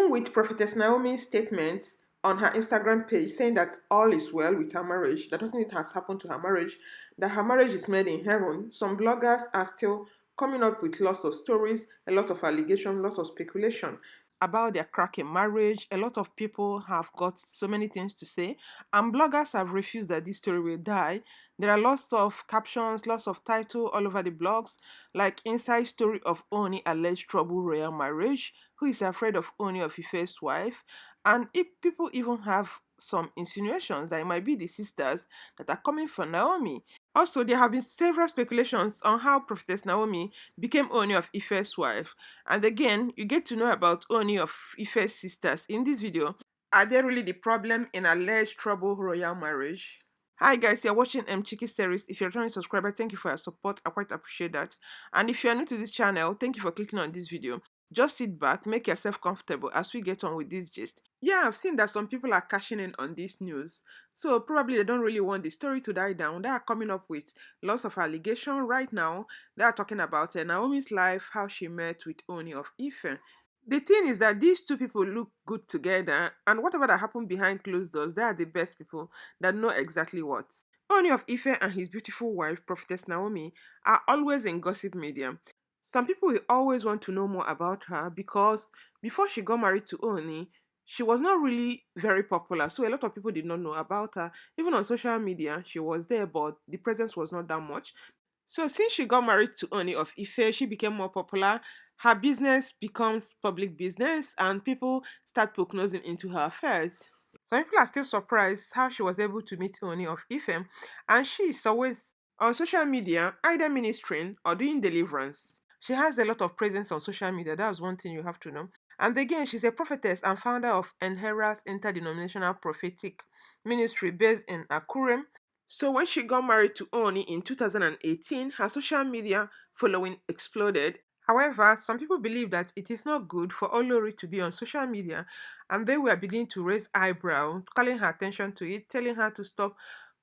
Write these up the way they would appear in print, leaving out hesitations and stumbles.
Even with Prophetess Naomi's statements on her Instagram page saying that all is well with her marriage, that nothing has happened to her marriage, that her marriage is made in heaven, some bloggers are still coming up with lots of stories, a lot of allegations, lots of speculation about their cracking marriage. A lot of people have got so many things to say, and bloggers have refused that this story will die. There are lots of captions, lots of title all over the blogs, like inside story of Ooni alleged trouble royal marriage, who is afraid of Ooni of Ife's wife, and if people even have some insinuations that it might be the sisters that are coming for Naomi. Also, there have been several speculations on how Prophetess Naomi became Ooni of Ife's wife. And again, you get to know about Ooni of Ife's sisters in this video. Are they really the problem in alleged trouble royal marriage? Hi guys, you're watching Chiki series. If you're a returning subscriber, thank you for your support. I quite appreciate that. And if you're new to this channel, thank you for clicking on this video. Just sit back, make yourself comfortable as we get on with this gist. Yeah, I've seen that some people are cashing in on this news. So probably they don't really want the story to die down. They are coming up with lots of allegations right now. They are talking about Naomi's life, how she met with Ooni of Ife. The thing is that these two people look good together, and whatever that happened behind closed doors, they are the best people that know exactly what. Ooni of Ife and his beautiful wife, Prophetess Naomi, are always in gossip media. Some people will always want to know more about her because before she got married to Ooni, she was not really very popular. So a lot of people did not know about her. Even on social media, she was there, but the presence was not that much. So since she got married to Ooni of Ife, she became more popular. Her business becomes public business, and people start prognosing into her affairs. Some people are still surprised how she was able to meet Ooni of Ife, and she is always on social media, either ministering or doing deliverance. She has a lot of presence on social media. That's one thing you have to know. And again, she's a prophetess and founder of Enhera's Interdenominational Prophetic Ministry based in Akuire. So when she got married to Ooni in 2018, her social media following exploded. However, some people believe that it is not good for Olori to be on social media, and they were beginning to raise eyebrow, calling her attention to it, telling her to stop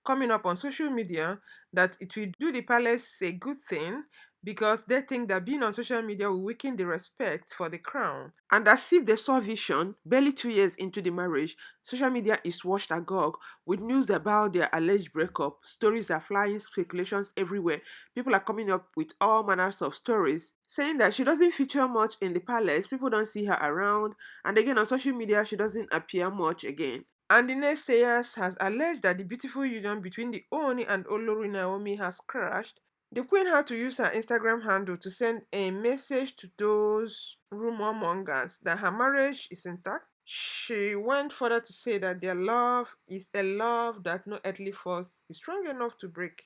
coming up on social media, that it will do the palace a good thing because they think that being on social media will weaken the respect for the crown. And as if they saw vision, barely 2 years into the marriage, social media is washed agog with news about their alleged breakup. Stories are flying, speculations everywhere. People are coming up with all manners of stories, saying that she doesn't feature much in the palace, people don't see her around, and again on social media she doesn't appear much again. And the naysayers has alleged that the beautiful union between the Ooni and Olori Naomi has crashed. The queen had to use her Instagram handle to send a message to those rumor mongers that her marriage is intact. She went further to say that their love is a love that no earthly force is strong enough to break,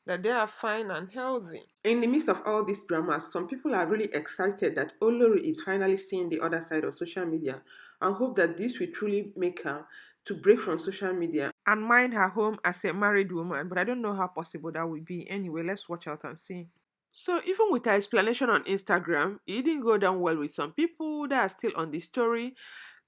that they are fine and healthy. In the midst of all these dramas, some people are really excited that Olori is finally seeing the other side of social media and hope that this will truly make her to break from social media and mind her home as a married woman. But I don't know how possible that will be. Anyway, let's watch out and see. So even with her explanation on Instagram, it didn't go down well with some people that are still on the story.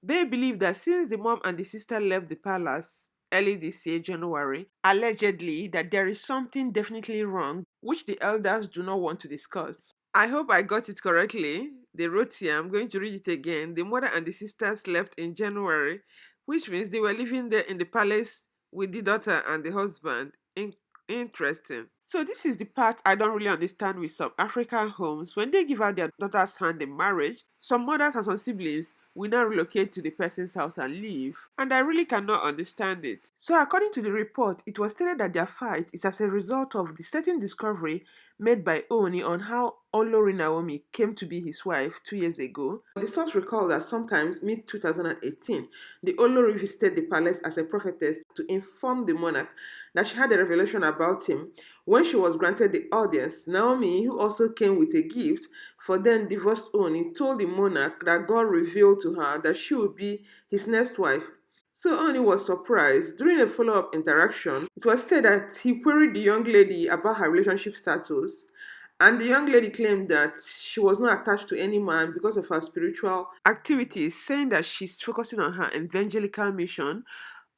They believe that since the mom and the sister left the palace early this year, January, allegedly that there is something definitely wrong, which the elders do not want to discuss. I hope I got it correctly. They wrote here, I'm going to read it again. The mother and the sisters left in January, which means they were living there in the palace with the daughter and the husband. Interesting. So this is the part I don't really understand with some African homes. When they give out their daughter's hand in marriage, some mothers and some siblings will now relocate to the person's house and live. And I really cannot understand it. So according to the report, it was stated that their fight is as a result of the certain discovery made by Ooni on how Olori Naomi came to be his wife 2 years ago. The source recalled that sometimes mid 2018, the Olori visited the palace as a prophetess to inform the monarch that she had a revelation about him. When she was granted the audience, Naomi, who also came with a gift for then divorced Ooni, told the monarch that God revealed to her that she would be his next wife. So Ooni was surprised. During a follow-up interaction, it was said that he queried the young lady about her relationship status, and the young lady claimed that she was not attached to any man because of her spiritual activities, saying that she's focusing on her evangelical mission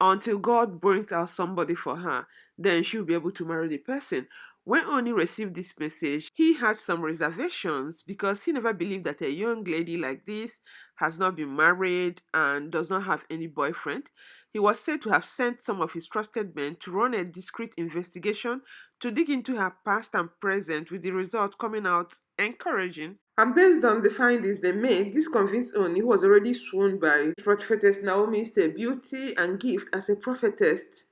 until God brings out somebody for her. Then she'll be able to marry the person. When Oni received this message, he had some reservations because he never believed that a young lady like this has not been married and does not have any boyfriend. He was said to have sent some of his trusted men to run a discreet investigation to dig into her past and present, with the result coming out encouraging. And based on the findings they made, this convinced Oni, who was already swooned by Prophetess Naomi's beauty and gift as a prophetess.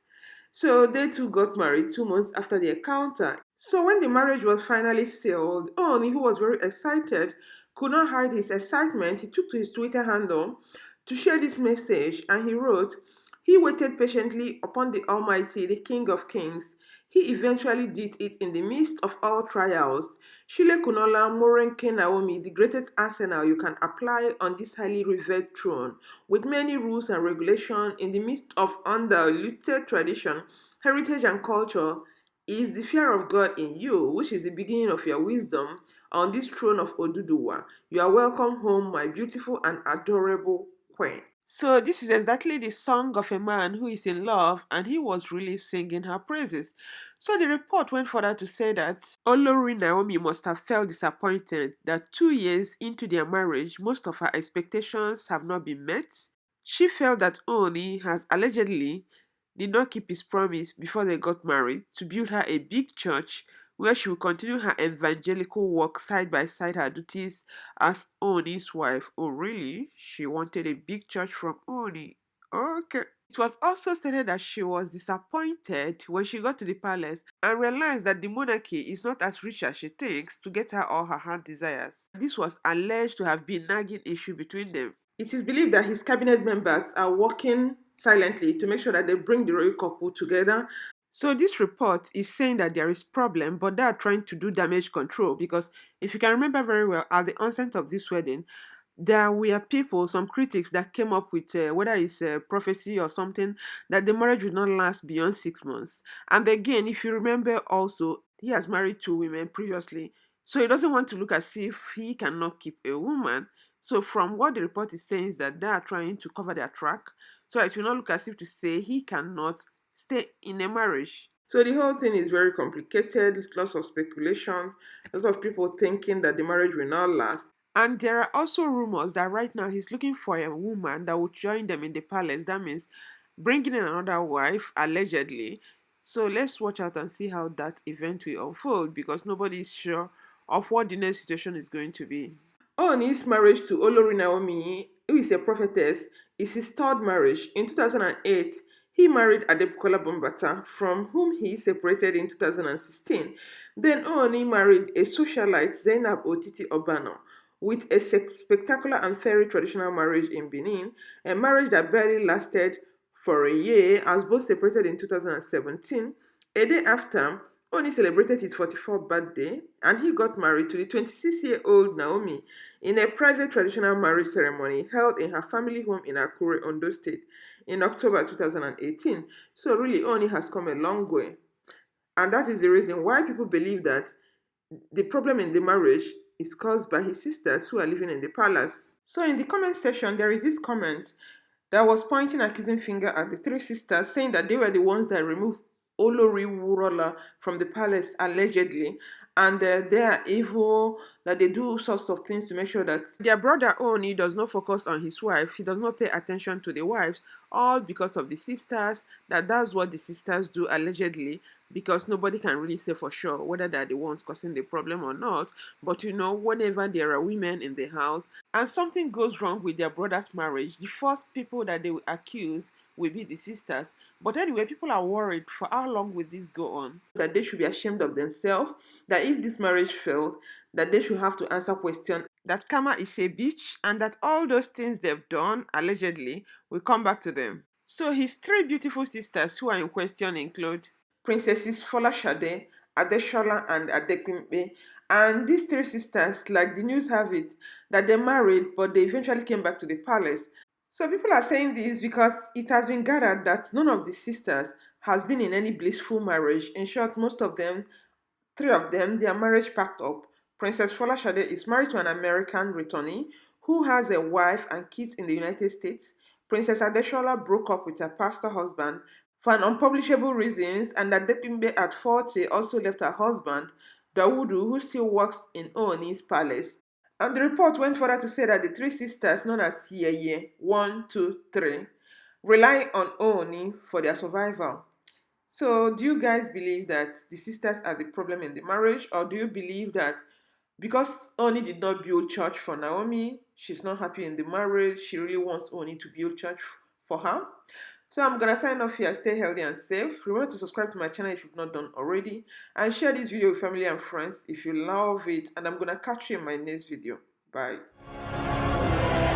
So they two got married 2 months after the encounter. So when the marriage was finally sealed, Oni, who was very excited, could not hide his excitement. He took to his Twitter handle to share this message, and he wrote, "He waited patiently upon the Almighty, the King of Kings. He eventually did it in the midst of all trials. Shile Kunola Morenke Naomi, the greatest arsenal you can apply on this highly revered throne, with many rules and regulations in the midst of undiluted tradition, heritage, and culture, is the fear of God in you, which is the beginning of your wisdom on this throne of Oduduwa. You are welcome home, my beautiful and adorable queen." So this is exactly the song of a man who is in love, and he was really singing her praises. So the report went further to say that Olori Naomi must have felt disappointed that 2 years into their marriage, most of her expectations have not been met. She felt that Oni has allegedly did not keep his promise before they got married to build her a big church where she will continue her evangelical work side by side her duties as Oni's wife. Oh, really? She wanted a big church from Oni. Okay. It was also stated that she was disappointed when she got to the palace and realized that the monarchy is not as rich as she thinks to get her all her heart desires. This was alleged to have been a nagging issue between them. It is believed that his cabinet members are working silently to make sure that they bring the royal couple together. So this report is saying that there is problem, but they are trying to do damage control because if you can remember very well, at the onset of this wedding, there were people, some critics that came up with whether it's a prophecy or something, that the marriage would not last beyond 6 months. And again, if you remember also, he has married 2 women previously. So he doesn't want to look as if he cannot keep a woman. So from what the report is saying is that they are trying to cover their track. So it will not look as if to say he cannot stay in a marriage. So the whole thing is very complicated, lots of speculation, a lot of people thinking that the marriage will not last. And there are also rumors that right now he's looking for a woman that would join them in the palace. That means bringing in another wife, allegedly. So let's watch out and see how that event will unfold because nobody is sure of what the next situation is going to be. Oni's marriage to Olori Naomi, who is a prophetess, is his third marriage. In 2008, he married Adebukola Bombata, from whom he separated in 2016. Then Oni married a socialite, Zaynab Otiti Obanor, with a spectacular and very traditional marriage in Benin, a marriage that barely lasted for a year as both separated in 2017. A day after, Oni celebrated his 44th birthday and he got married to the 26-year-old Naomi in a private traditional marriage ceremony held in her family home in Akuire, Ondo State in October 2018. So really, Oni has come a long way. And that is the reason why people believe that the problem in the marriage is caused by his sisters who are living in the palace. So in the comment section, there is this comment that was pointing accusing finger at the three sisters, saying that they were the ones that removed Olori Wurola from the palace allegedly, and they are evil, that they do all sorts of things to make sure that their brother Oni does not focus on his wife, he does not pay attention to the wives, all because of the sisters, that's what the sisters do allegedly, because nobody can really say for sure whether they're the ones causing the problem or not. But whenever there are women in the house and something goes wrong with their brother's marriage, the first people that they will accuse will be the sisters. But anyway, people are worried for how long will this go on? That they should be ashamed of themselves, that if this marriage failed, that they should have to answer questions, that karma is a bitch, and that all those things they've done, allegedly, will come back to them. So his three beautiful sisters who are in question include Princesses Folashade, Adeshola, and Adekunpe. And these three sisters, like the news have it, that they married, but they eventually came back to the palace. So people are saying this because it has been gathered that none of the sisters has been in any blissful marriage. In short, most of them, three of them, their marriage packed up. Princess Folashade is married to an American returnee who has a wife and kids in the United States. Princess Adeshola broke up with her pastor husband for an unpublishable reasons, and that Dekimbe at 40 also left her husband, Dawudu, who still works in Ooni's palace. And the report went further to say that the three sisters, known as Yeye 1, 2, 3, rely on Ooni for their survival. So, do you guys believe that the sisters are the problem in the marriage, or do you believe that because Oni did not build church for Naomi, she's not happy in the marriage, she really wants Oni to build church for her? So I'm gonna sign off here. Stay healthy and safe. Remember to subscribe to my channel if you've not done already, and share this video with family and friends if you love it. And I'm gonna catch you in my next video. Bye.